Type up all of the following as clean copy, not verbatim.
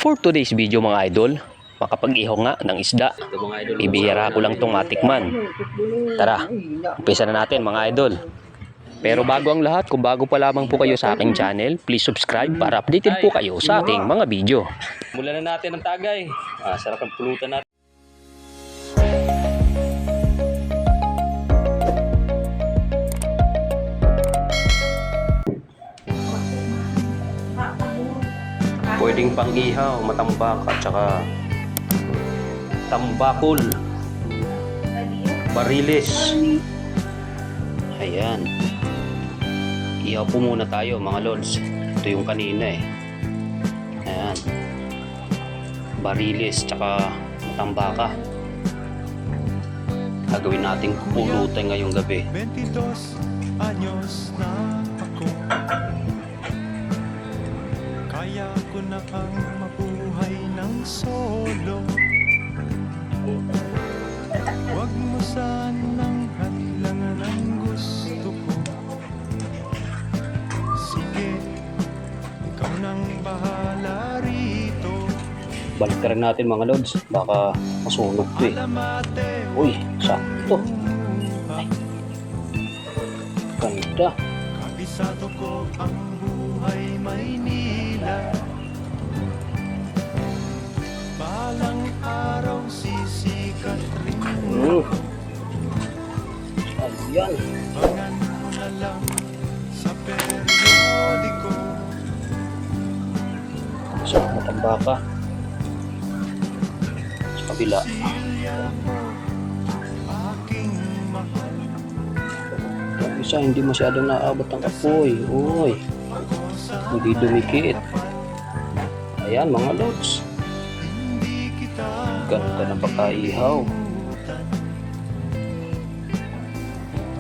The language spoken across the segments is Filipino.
For today's video mga idol, makapag-ihaw nga ng isda. Bibihira ko lang itong matikman. Tara, umpisa na natin mga idol. Pero bago ang lahat, kung bago pa lamang po kayo sa aking channel, please subscribe para updated po kayo sa aking mga video. Mula na natin ang tagay. Sarap ang pulutan natin. Pwedeng pang-ihaw, matambak at saka tambakol, bariles. Ayan. Ihaw po muna tayo mga lods. Ito yung kanina eh. Ayan. Bariles tsaka tambaka. Gagawin nating pulutan ngayong gabi. 22 anyos na ako. Kaya ko na ang mabuhay ng solo. Huwag mo sanang hadlangan ang gusto ko. Sige, ikaw nang bahala rito. Balik ka rin natin mga lods. Baka masunog to eh. Uy, sakto. Ay. Ganda. Kabisado ko ang buhay Maynila. Balang araw sisikat rin. Ayan. Bangan mo na lang sa periodiko. Sa matambaka. Sa kabila. Silya mo, aking mahal. Yung isa hindi masyadong naabot ang apoy. Uy. Ako sa Hindi dumikit. Ayan mga lods. hindi kita Ganda ng pagkaihaw. kalimutan.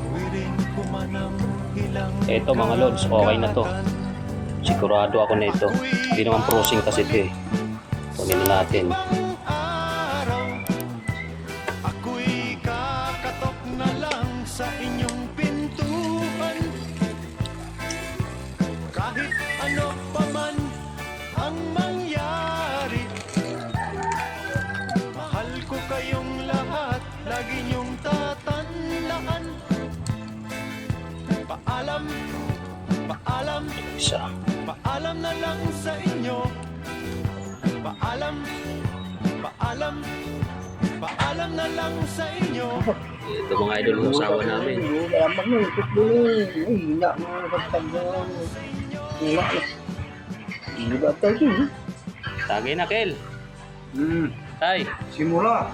Tawirin ko man ang ilang Eto mga lods, okay na to. Sigurado ako na ito. Hindi naman prosing kasi ito eh. Kunin na natin. araw. Ako'y kakatok na lang sa inyong pintuan. Kahit ano pa man ang mangyari, mahal ko kayong lahat, lagi niyong tatandaan. Paalam, paalam, Isa. paalam na lang sa inyo. Paalam, paalam, paalam na lang sa inyo. Ito mga idol ng asawa namin. Gampang mo, ikot mo ay, hina mo, pagtagyan. Hina na. Hindi ba ito ito? Tagay na, Kel. Tay, Simula.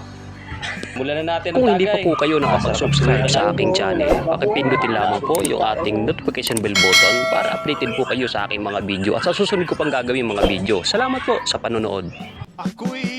mula na natin ang Kung tagay. hindi pa po kayo nakapag-subscribe sa aking channel, pakipindutin lamang po yung ating notification bell button para updated po kayo sa aking mga video at sa susunod ko pang gagawin mga video. Salamat po sa panonood. Ako'y